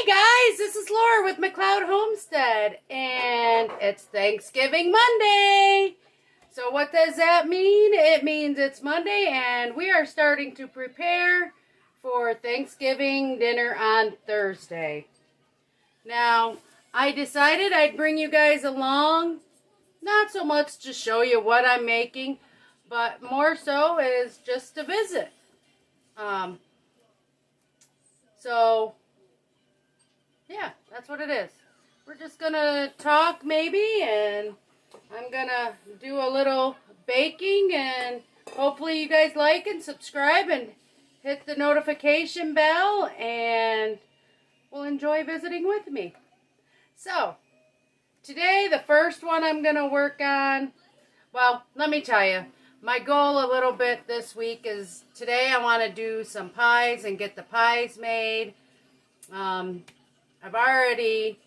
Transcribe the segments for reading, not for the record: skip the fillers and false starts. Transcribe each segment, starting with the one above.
Hi guys, this is Laura with McLeod Homestead, and it's Thanksgiving Monday. So what does that mean? It means it's Monday and we are starting to prepare for Thanksgiving dinner on Thursday. Now, I decided I'd bring you guys along, not so much to show you what I'm making, but more so is just to visit. Yeah, that's what it is. We're just gonna talk maybe, and I'm gonna do a little baking, and hopefully you guys like and subscribe and hit the notification bell, and will enjoy visiting with me. So, today the first one I'm gonna work on, well, let me tell you, my goal a little bit this week is today I want to do some pies and get the pies made. I've already,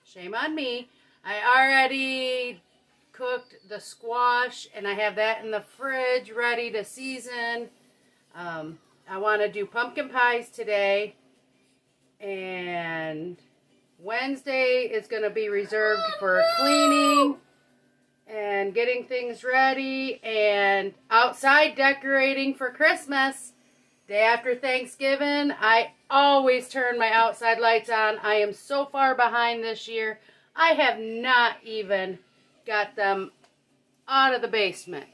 shame on me, I already cooked the squash and I have that in the fridge ready to season. I want to do pumpkin pies today, and Wednesday is going to be reserved for cleaning and getting things ready and outside decorating for Christmas. Day after Thanksgiving, I always turn my outside lights on. I am so far behind this year. I have not even got them out of the basement.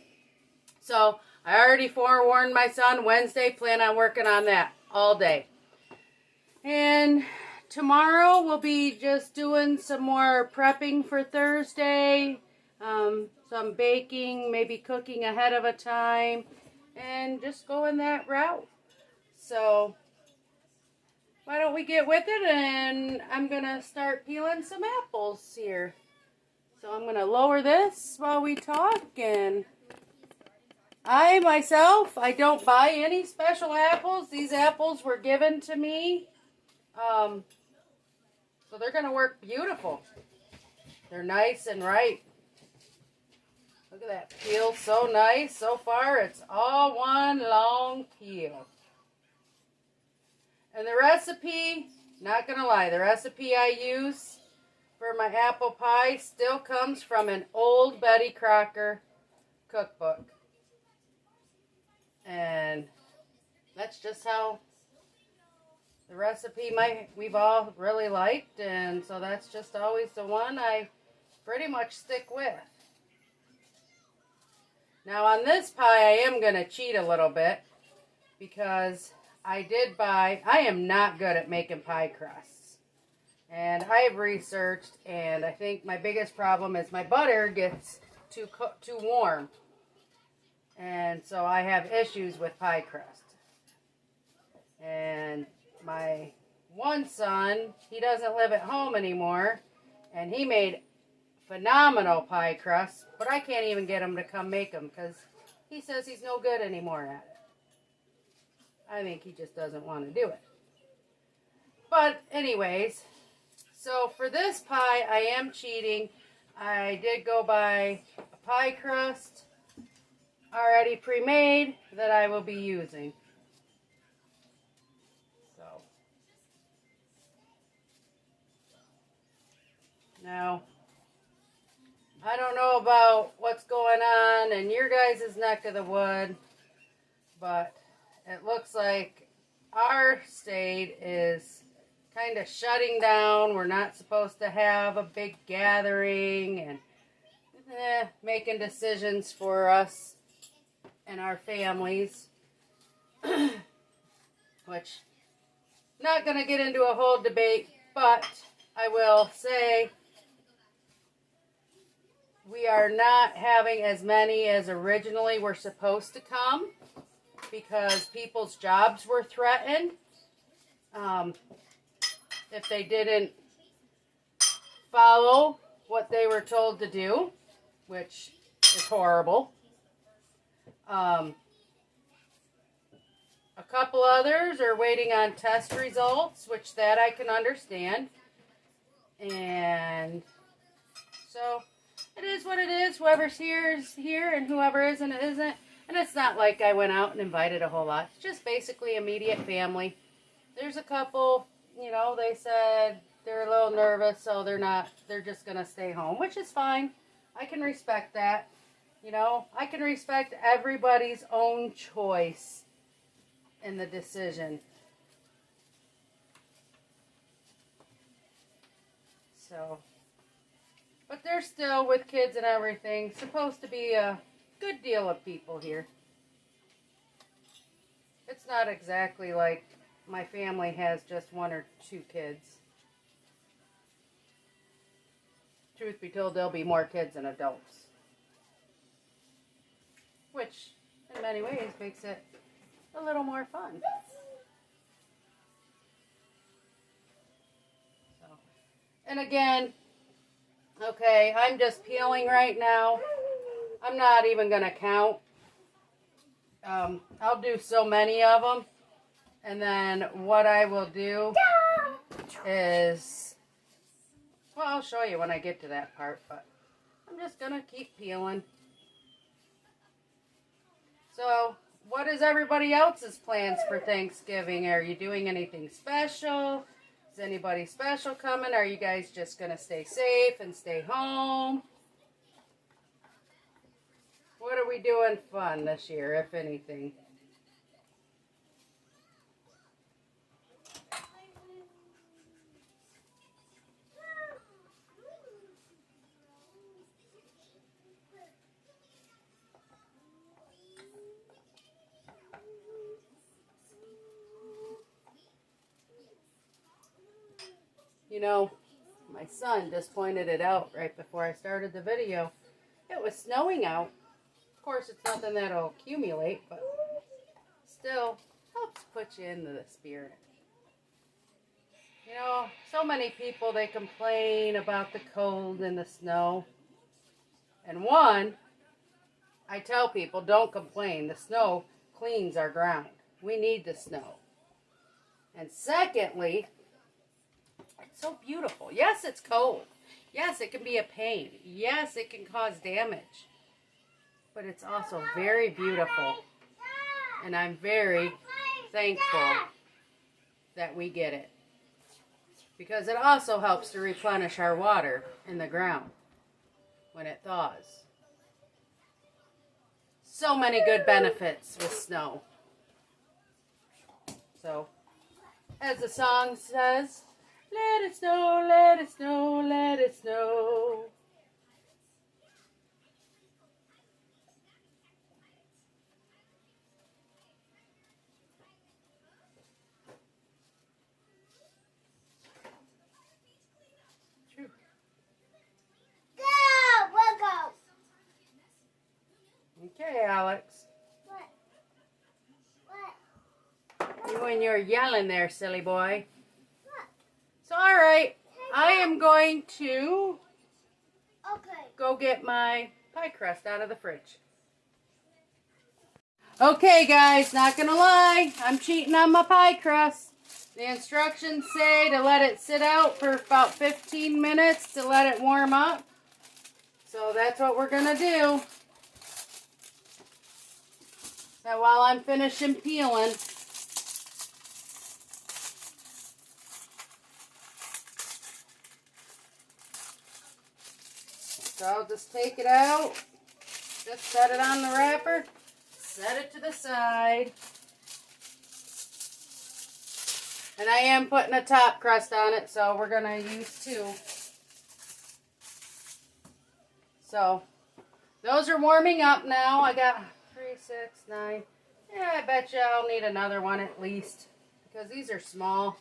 So I already forewarned my son Wednesday, plan on working on that all day. And tomorrow we'll be just doing some more prepping for Thursday. Some baking, maybe cooking ahead of a time, and just going that route. So, why don't we get with it, and I'm going to start peeling some apples here. So I'm going to lower this while we talk, and I myself, I don't buy any special apples. These apples were given to me, so they're going to work beautiful. They're nice and ripe. Look at that peel, so nice. So far, it's all one long peel. And the recipe, not going to lie, the recipe I use for my apple pie still comes from an old Betty Crocker cookbook. And that's just how the recipe we've all really liked. And so that's just always the one I pretty much stick with. Now on this pie, I am going to cheat a little bit because I am not good at making pie crusts. And I've researched, and I think my biggest problem is my butter gets too warm. And so I have issues with pie crust. And my one son, he doesn't live at home anymore, and he made phenomenal pie crusts, but I can't even get him to come make them because he says he's no good anymore at it. I think he just doesn't want to do it. But anyways, so for this pie, I am cheating. I did go buy a pie crust already pre-made that I will be using. So now, I don't know about what's going on in your guys' neck of the wood, but it looks like our state is kind of shutting down. We're not supposed to have a big gathering and making decisions for us and our families, which not going to get into a whole debate, but I will say we are not having as many as originally were supposed to come because people's jobs were threatened if they didn't follow what they were told to do, which is horrible. A couple others are waiting on test results, which that I can understand. And so it is what it is. Whoever's here is here, and whoever isn't, isn't. And it's not like I went out and invited a whole lot. It's just basically immediate family. There's a couple, they said they're a little nervous, so they're just going to stay home, which is fine. I can respect that. You know, I can respect everybody's own choice in the decision. So, but they're still, with kids and everything, supposed to be a good deal of people here. It's not exactly like my family has just 1 or 2 kids. Truth be told, there'll be more kids than adults. Which, in many ways, makes it a little more fun. So, and again, okay, I'm just peeling right now. I'm not even going to count. I'll do so many of them. And then what I will do is, well, I'll show you when I get to that part, but I'm just going to keep peeling. So, what is everybody else's plans for Thanksgiving? Are you doing anything special? Is anybody special coming? Are you guys just going to stay safe and stay home? What are we doing fun this year, if anything? You know, my son just pointed it out right before I started the video. It was snowing out. Of course, it's nothing that'll accumulate, but still helps put you into the spirit. You know, so many people, they complain about the cold and the snow. And one, I tell people, don't complain. The snow cleans our ground. We need the snow. And secondly, it's so beautiful. Yes, it's cold. Yes, it can be a pain. Yes, it can cause damage. But it's also very beautiful. And I'm very thankful that we get it. Because it also helps to replenish our water in the ground when it thaws. So many good benefits with snow. So, as the song says, let it snow, let it snow, let it snow. True. Go, we'll go. Okay, Alex. What? You and your yelling there, silly boy. So, all right. I am going to go get my pie crust out of the fridge. Okay, guys, not gonna lie, I'm cheating on my pie crust. The instructions say to let it sit out for about 15 minutes to let it warm up. So that's what we're gonna do. Now while I'm finishing peeling, so I'll just take it out, just set it on the wrapper, set it to the side. And I am putting a top crust on it, so we're going to use 2. So, those are warming up now. I got 3, 6, 9. Yeah, I bet you I'll need another one at least, because these are small.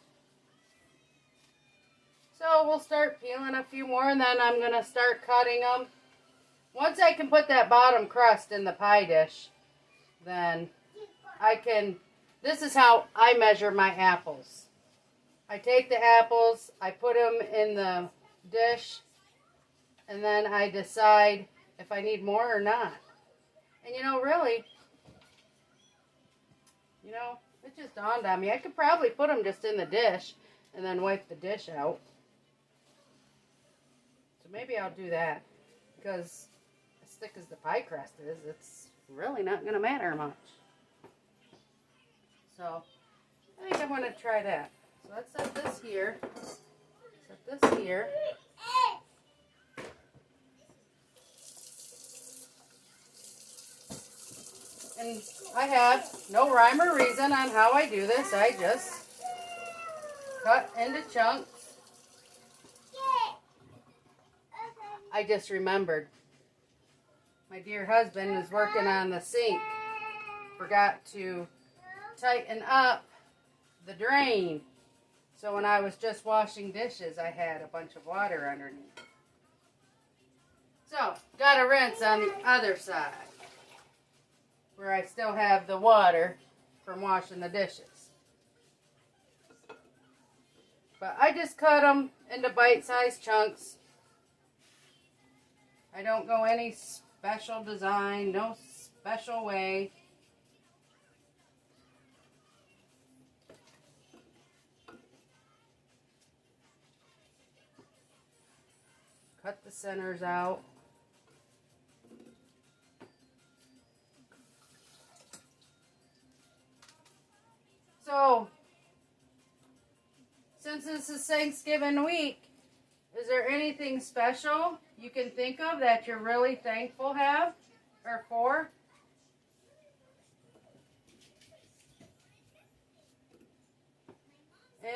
So, we'll start peeling a few more, and then I'm going to start cutting them. Once I can put that bottom crust in the pie dish, then I can... This is how I measure my apples. I take the apples, I put them in the dish, and then I decide if I need more or not. And you know, really, you know, it just dawned on me. I could probably put them just in the dish and then wipe the dish out. So maybe I'll do that, because as thick as the pie crust is, it's really not going to matter much. So, I think I'm going to try that. So let's set this here. this here. And I have no rhyme or reason on how I do this. I just cut into chunks. I just remembered my dear husband is working on the sink. Forgot to tighten up the drain. So when I was just washing dishes, I had a bunch of water underneath. So, got to rinse on the other side, where I still have the water from washing the dishes. But I just cut them into bite-sized chunks. I don't go any special design, no special way. Cut the centers out. So, since this is Thanksgiving week, is there anything special you can think of that you're really thankful for?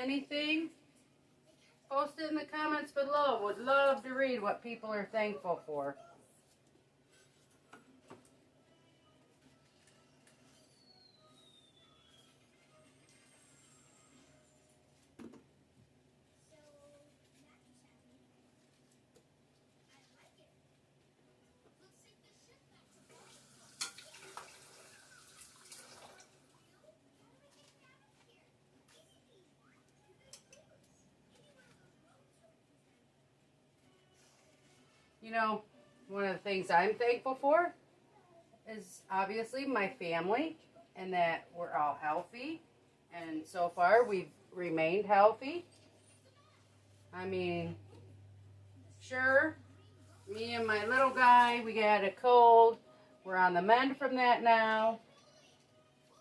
Anything? Post it in the comments below. Would love to read what people are thankful for. You know, one of the things I'm thankful for is obviously my family and that we're all healthy. And so far we've remained healthy. I mean, sure, me and my little guy, we got a cold. We're on the mend from that now.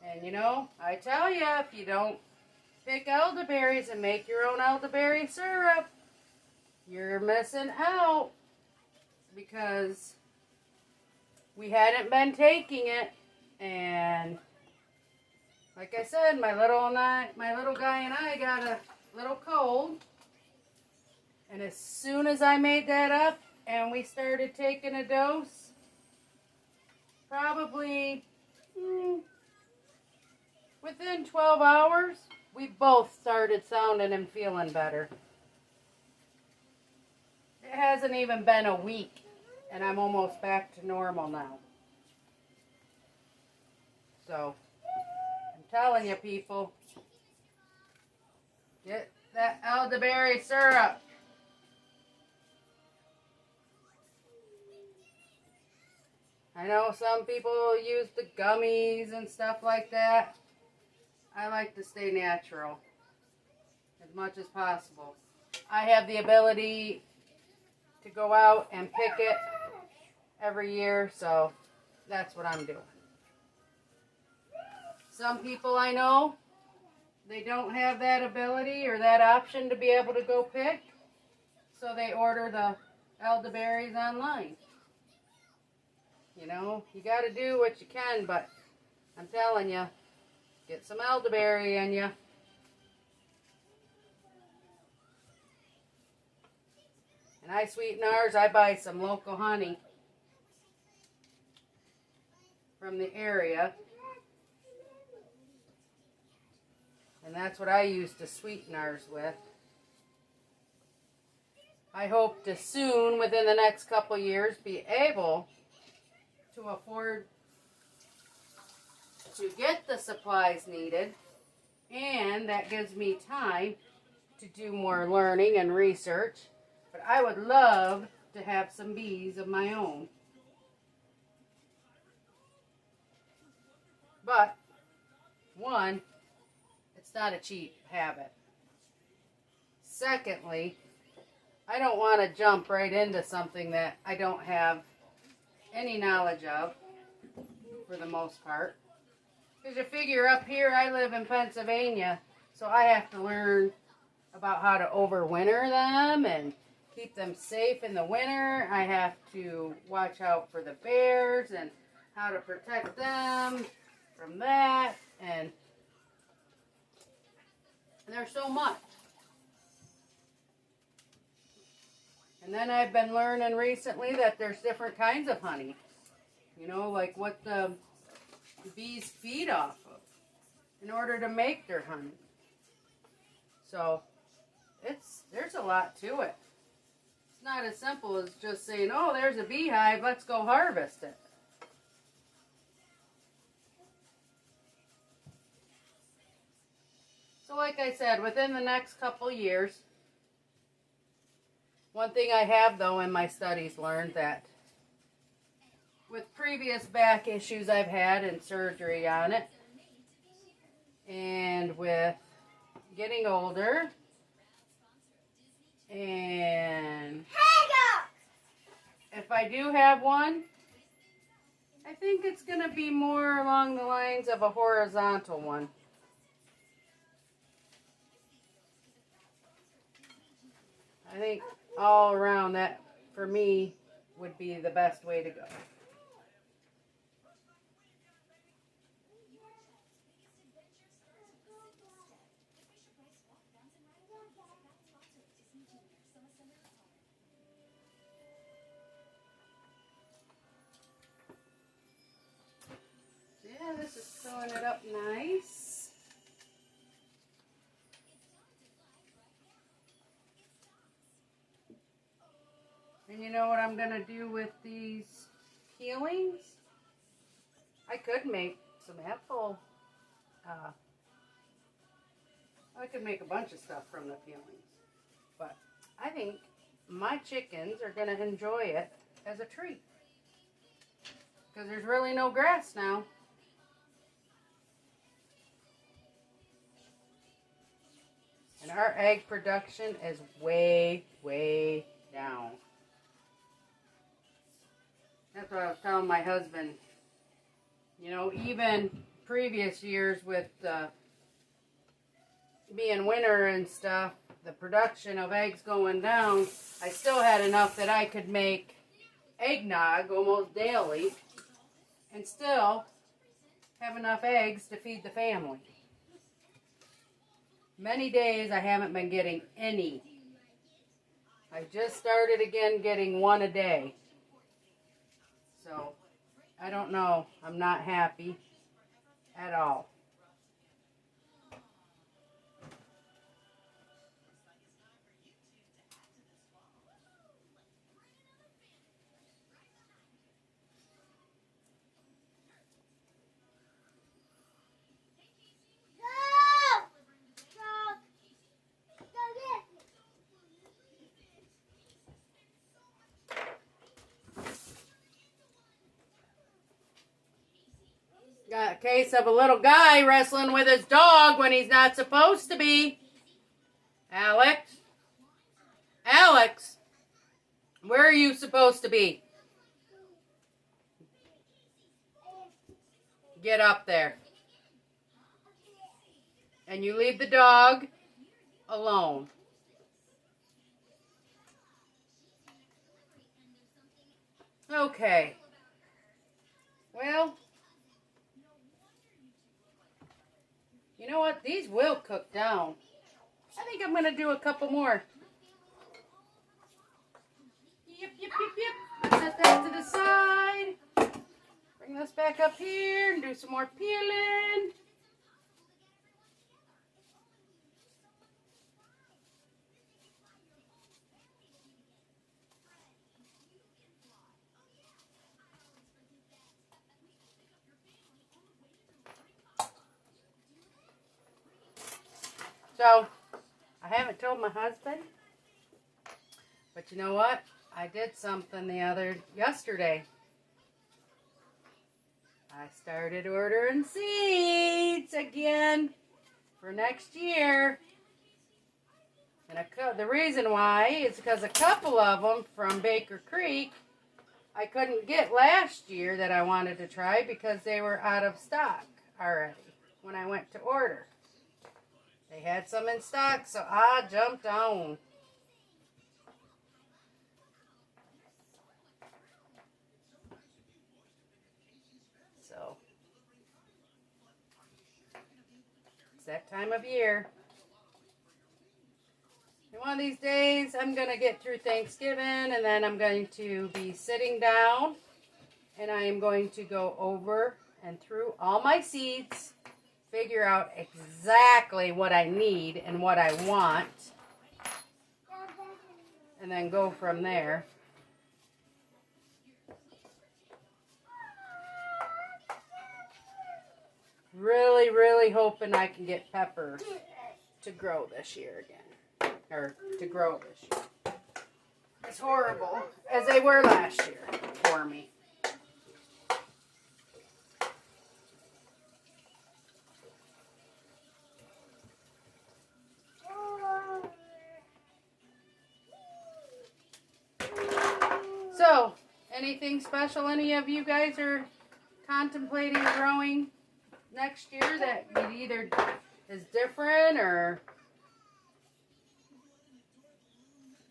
And you know, I tell you, if you don't pick elderberries and make your own elderberry syrup, you're missing out. Because we hadn't been taking it, and like I said, my little guy and I got a little cold, and as soon as I made that up and we started taking a dose, probably within 12 hours, we both started sounding and feeling better. It hasn't even been a week. And I'm almost back to normal now. So, I'm telling you people, get that elderberry syrup. I know some people use the gummies and stuff like that. I like to stay natural as much as possible. I have the ability to go out and pick it every year, so that's what I'm doing. Some people I know, they don't have that ability or that option to be able to go pick, so they order the elderberries online. You know, you got to do what you can, but I'm telling you, get some elderberry in you. And I sweeten ours, I buy some local honey from the area. And that's what I use to sweeten ours with. I hope to soon, within the next couple years, be able to afford to get the supplies needed. And that gives me time to do more learning and research. But I would love to have some bees of my own. But, one, it's not a cheap habit. Secondly, I don't want to jump right into something that I don't have any knowledge of, for the most part. Because you figure up here, I live in Pennsylvania, so I have to learn about how to overwinter them and keep them safe in the winter. I have to watch out for the bears and how to protect them from that. And there's so much. And then I've been learning recently that there's different kinds of honey. You know, like what the bees feed off of in order to make their honey. So there's a lot to it. It's not as simple as just saying, oh, there's a beehive, let's go harvest it. So like I said, within the next couple years, one thing I have though in my studies learned that with previous back issues I've had and surgery on it, and with getting older, and if I do have one, I think it's going to be more along the lines of a horizontal one. I think all around that, for me, would be the best way to go. Yeah, this is filling it up nice. And you know what I'm going to do with these peelings? I could make some apple. I could make a bunch of stuff from the peelings. But I think my chickens are going to enjoy it as a treat. Because there's really no grass now. And our egg production is way, way down. That's what I was telling my husband. You know, even previous years with being winter and stuff, the production of eggs going down, I still had enough that I could make eggnog almost daily and still have enough eggs to feed the family. Many days I haven't been getting any. I just started again getting one a day. So, I don't know. I'm not happy at all. Got a case of a little guy wrestling with his dog when he's not supposed to be. Alex? Alex? Where are you supposed to be? Get up there. And you leave the dog alone. Okay. Well, you know what? These will cook down. I think I'm going to do a couple more. Yep, yep, yep, yep. Set that to the side. Bring this back up here and do some more peeling. So, I haven't told my husband, but you know what? I did something yesterday. I started ordering seeds again for next year. And the reason why is because a couple of them from Baker Creek I couldn't get last year that I wanted to try because they were out of stock already when I went to order. They had some in stock, so I jumped on. So, it's that time of year. And one of these days, I'm going to get through Thanksgiving, and then I'm going to be sitting down, and I am going to go over and through all my seeds, figure out exactly what I need and what I want, and then go from there. Really, really hoping I can get peppers to grow this year again. Or to grow this year. As horrible as they were last year for me. So, anything special any of you guys are contemplating growing next year that either is different or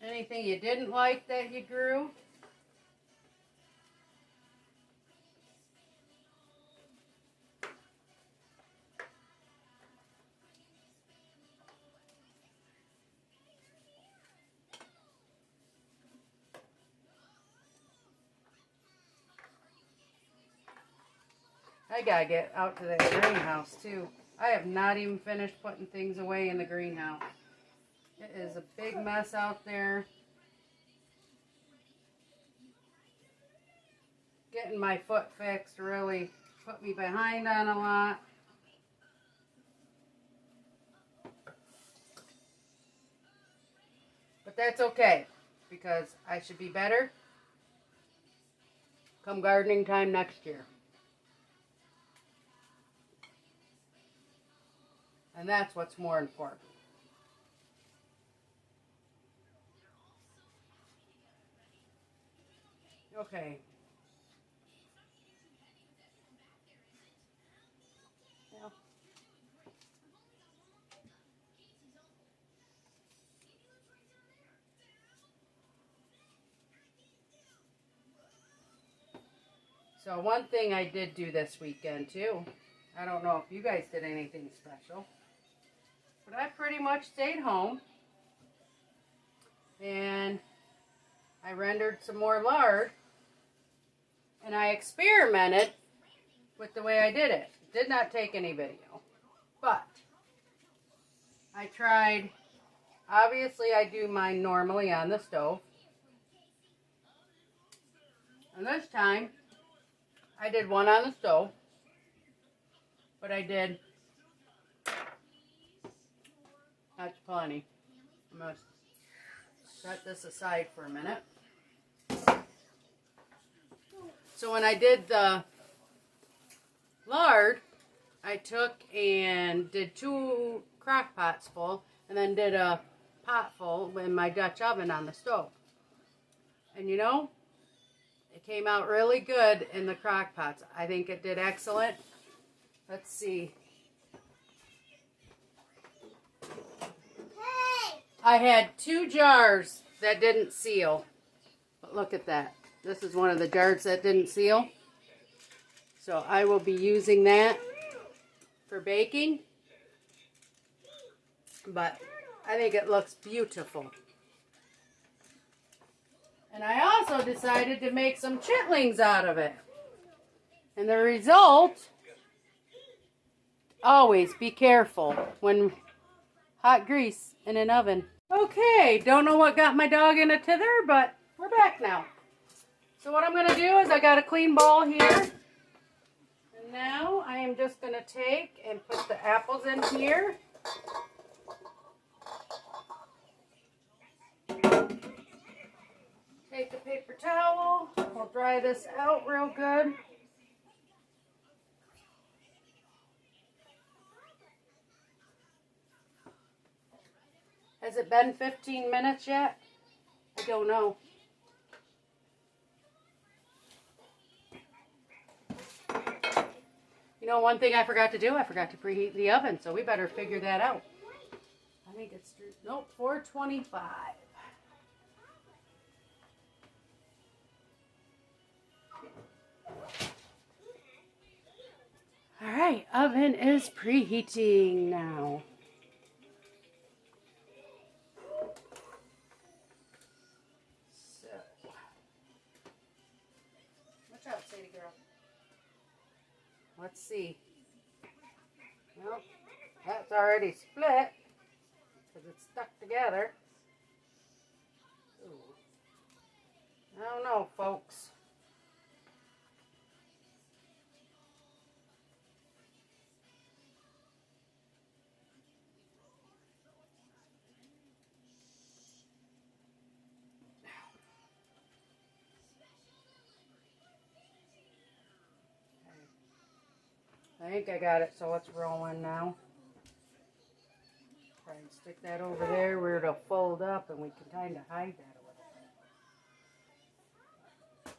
anything you didn't like that you grew? I gotta get out to that greenhouse too. I have not even finished putting things away in the greenhouse. It is a big mess out there. Getting my foot fixed really put me behind on a lot. But that's okay, because I should be better come gardening time next year. And that's what's more important. Okay. Yeah. So one thing I did do this weekend too, I don't know if you guys did anything special, but I pretty much stayed home and I rendered some more lard and I experimented with the way I did it. Did not take any video, but I tried, obviously I do mine normally on the stove, and this time I did one on the stove, but I did, that's plenty. I'm going to set this aside for a minute. So when I did the lard, I took and did 2 crock pots full, and then did a pot full in my Dutch oven on the stove. And you know, it came out really good in the crock pots. I think it did excellent. Let's see. I had 2 jars that didn't seal. But look at that. This is one of the jars that didn't seal. So I will be using that for baking. But I think it looks beautiful. And I also decided to make some chitlings out of it. And the result, always be careful when hot grease in an oven. Okay, don't know what got my dog in a tither, but we're back now. So what I'm going to do is I got a clean bowl here. And now I am just going to take and put the apples in here. Take a paper towel. We'll dry this out real good. Has it been 15 minutes yet? I don't know. You know, one thing I forgot to do, I forgot to preheat the oven, so we better figure that out. think it's, nope, 425. All right, oven is preheating now. So, watch out, Sadie girl. Let's see. Well, that's already split because it's stuck together. Ooh. I don't know, folks. I think I got it, so it's rolling now. Try and stick that over there where it'll fold up and we can kind of hide that a little bit.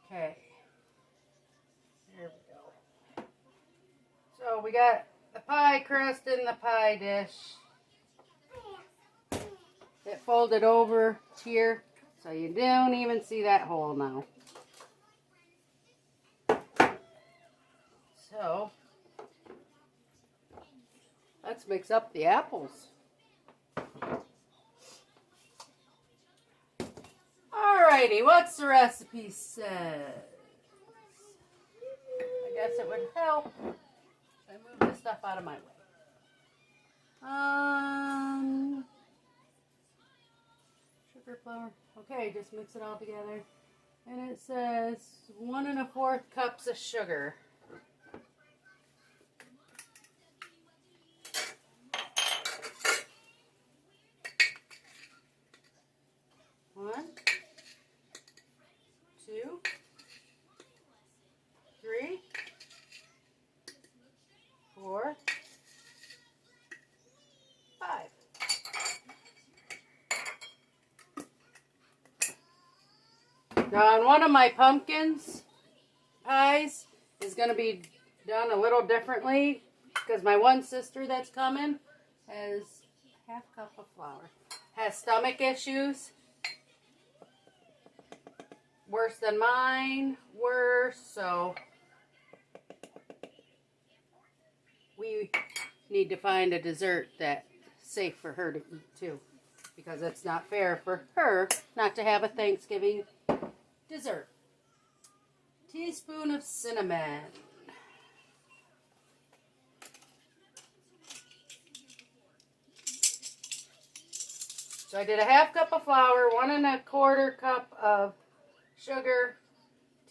Okay. There we go. So we got the pie crust in the pie dish. It folded over here, so you don't even see that hole now. So, let's mix up the apples. Alrighty, what's the recipe says? I guess it would help if I move this stuff out of my way. Sugar, flour. Okay, just mix it all together. And it says 1 1/4 cups of sugar. 1, 2, 3, 4, 5. Now on one of my pumpkins pies is going to be done a little differently because my one sister that's coming has half cup of flour. Has stomach issues. Worse than mine. Worse. So we need to find a dessert that's safe for her to eat too. Because it's not fair for her not to have a Thanksgiving dessert. Teaspoon of cinnamon. So I did a half cup of flour, 1 1/4 cup of sugar,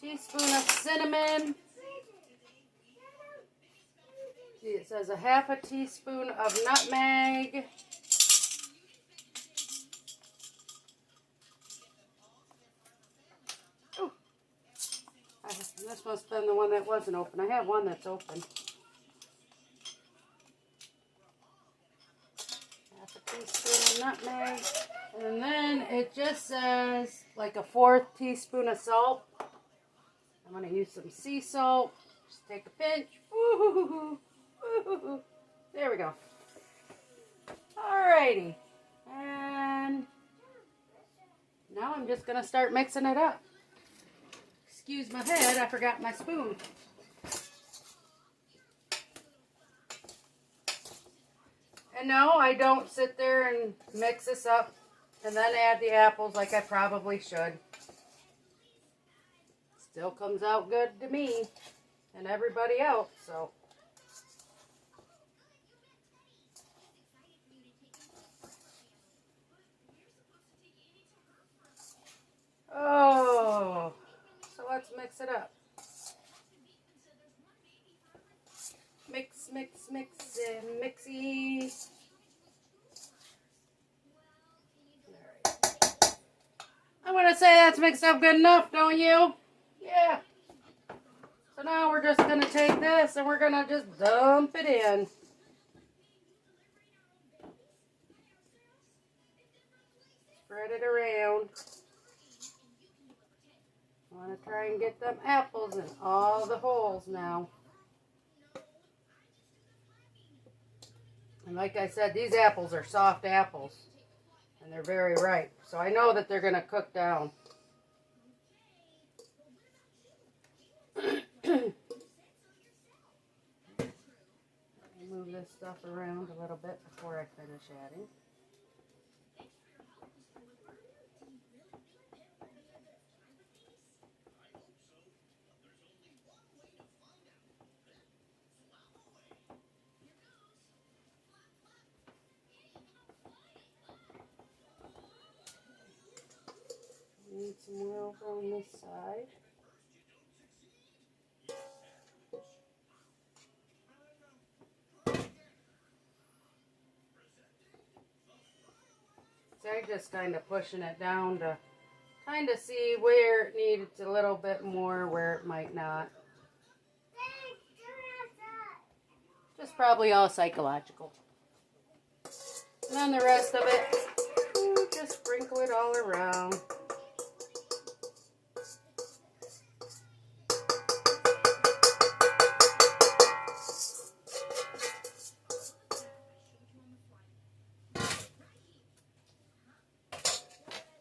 teaspoon of cinnamon. See, it says a half a teaspoon of nutmeg. Ooh. This must have been the one that wasn't open. I have one that's open. Half a teaspoon of nutmeg. And then it just says like a 1/4 teaspoon of salt. I'm going to use some sea salt. Just take a pinch. Ooh, ooh, there we go. Alrighty. And now I'm just going to start mixing it up. Excuse my head, I forgot my spoon. And no, I don't sit there and mix this up and then add the apples like I probably should. Still comes out good to me and everybody else, so. Oh, so let's mix it up. Mix, mix, mix, and mixy. I'm going to say that's mixed up good enough, don't you? Yeah. So now we're just going to take this and we're going to just dump it in. Spread it around. I want to try and get them apples in all the holes now. And like I said, these apples are soft apples. And they're very ripe. So I know that they're going to cook down. Move this stuff around a little bit before I finish adding. Need some oil on this side. So I'm just kind of pushing it down to kind of see where it needs a little bit more, where it might not. Just probably all psychological. And then the rest of it, just sprinkle it all around.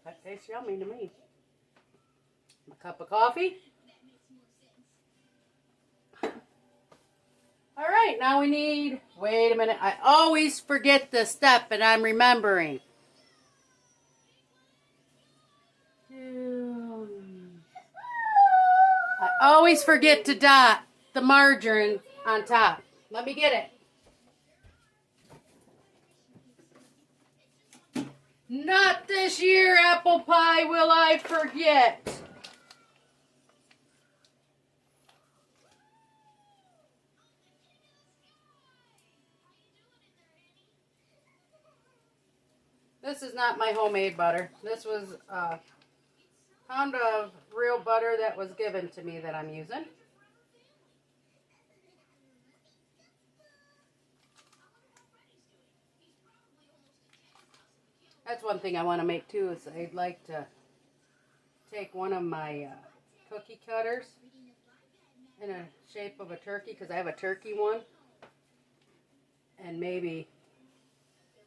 That tastes yummy to me. A cup of coffee. All right, now we need, wait a minute, I always forget this step and I'm remembering. I always forget to dot the margarine on top. Let me get it. Not this year, apple pie, will I forget. This is not my homemade butter. This was a pound of real butter that was given to me that I'm using. That's one thing I want to make too, is I'd like to take one of my cookie cutters in a shape of a turkey, because I have a turkey one, and maybe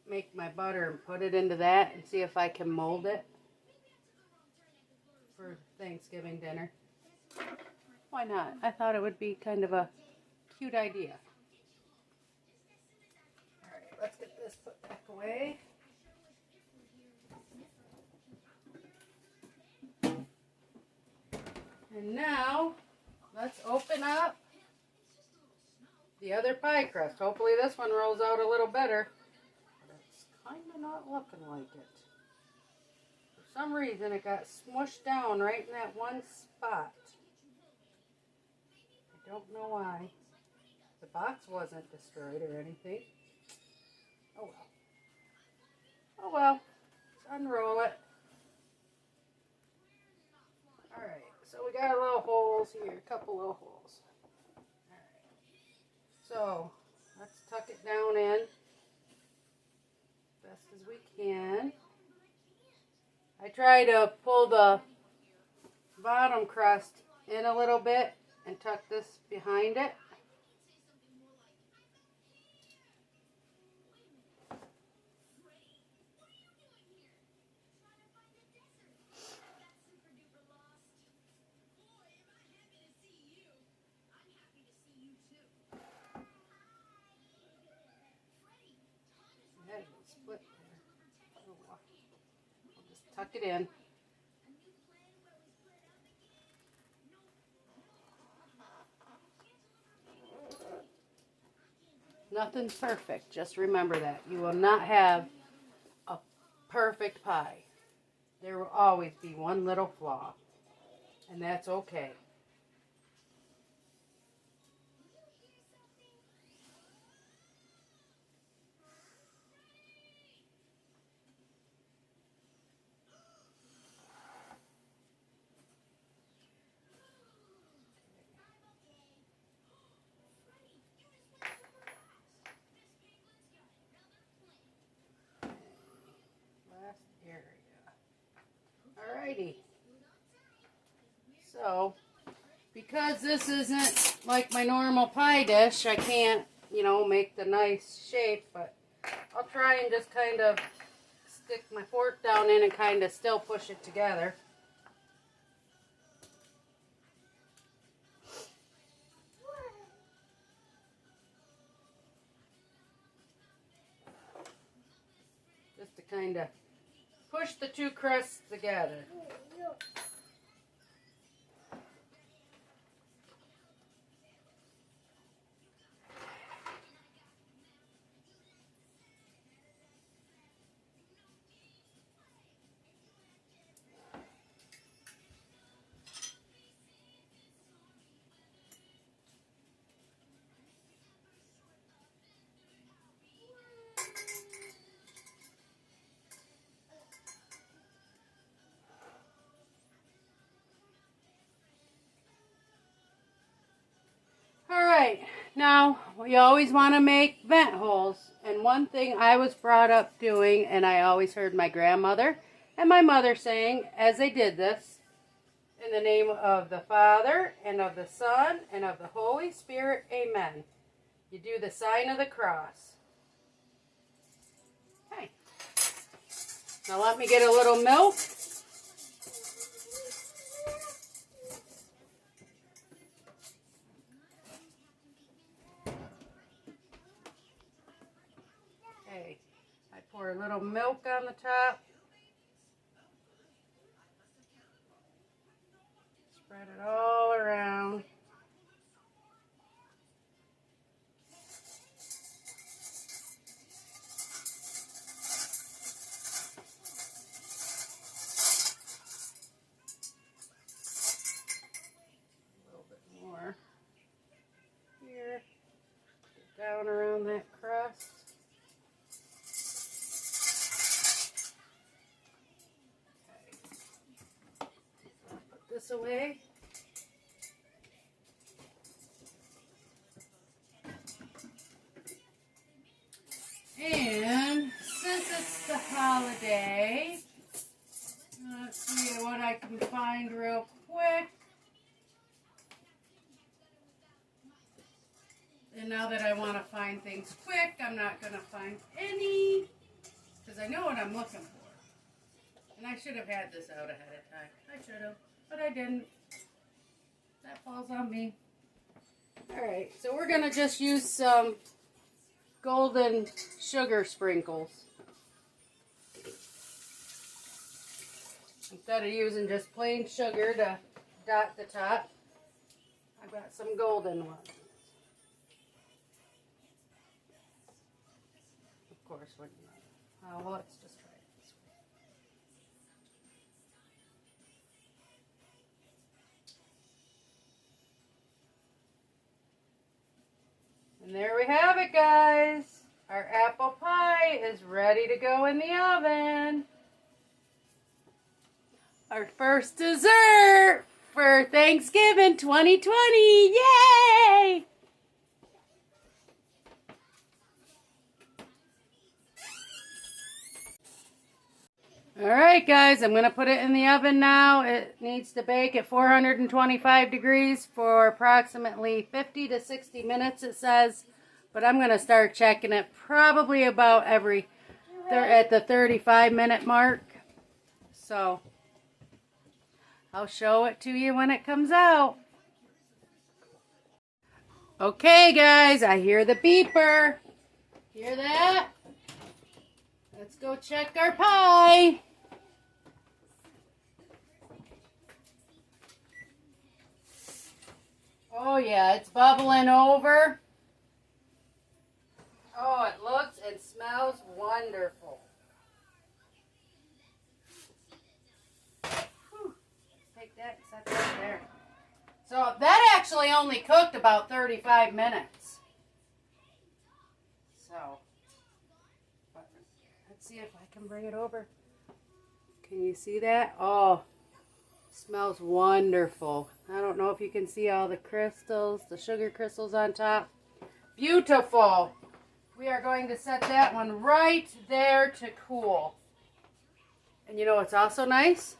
make my butter and put it into that and see if I can mold it for Thanksgiving dinner. Why not? I thought it would be kind of a cute idea. Alright, let's get this put back away. And now, let's open up the other pie crust. Hopefully this one rolls out a little better. But it's kind of not looking like it. For some reason it got smushed down right in that one spot. I don't know why. The box wasn't destroyed or anything. Oh well. Oh well. Let's unroll it. Alright, so we got a little holes here, a couple little holes. Alright, so let's tuck it down in best as we can. I try to pull the bottom crust in a little bit and tuck this behind it. Split there. Oh, I'll just tuck it in. Nothing's perfect. Just remember that. You will not have a perfect pie. There will always be one little flaw. And that's okay. Alrighty. So, because this isn't like my normal pie dish, I can't, make the nice shape, but I'll try and just kind of stick my fork down in and kind of still push it together. Just to kind of push the two crusts together. Alright, now you always want to make vent holes, and one thing I was brought up doing, and I always heard my grandmother and my mother saying as they did this, in the name of the Father, and of the Son, and of the Holy Spirit, amen. You do the sign of the cross. Okay. Now let me get a little milk. Okay, I pour a little milk on the top. Spread it all around. A little bit more here. Get down around that crust. This away. And since it's the holiday, let's see what I can find real quick. And now that I want to find things quick, I'm not going to find any, because I know what I'm looking for. And I should have had this out ahead of time. I should have. But I didn't. That falls on me. Alright, so we're going to just use some golden sugar sprinkles. Instead of using just plain sugar to dot the top, I've got some golden ones. Of course, when you let's just try it this way. And there we have it, guys. Our apple pie is ready to go in the oven. Our first dessert for Thanksgiving 2020. Yay! Alright guys, I'm going to put it in the oven now. It needs to bake at 425 degrees for approximately 50 to 60 minutes it says. But I'm going to start checking it probably about at the 35-minute mark. So I'll show it to you when it comes out. Okay guys, I hear the beeper. Hear that? Let's go check our pie. Oh yeah, it's bubbling over. Oh, it looks and smells wonderful. Whew. Take that and set that there. So that actually only cooked about 35 minutes. So, let's see if I can bring it over. Can you see that? Oh, smells wonderful. I don't know if you can see all the crystals, the sugar crystals on top. Beautiful. We are going to set that one right there to cool. And you know what's also nice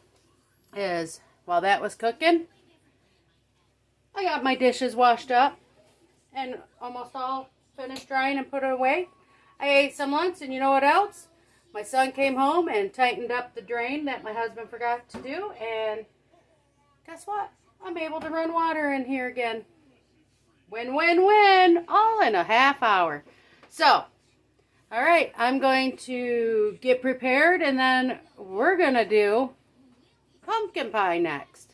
is while that was cooking, I got my dishes washed up and almost all finished drying and put away. I ate some lunch, and you know what else? My son came home and tightened up the drain that my husband forgot to do, and guess what? I'm able to run water in here again. Win, win, win, all in a half hour. So, all right, I'm going to get prepared, and then we're going to do pumpkin pie next.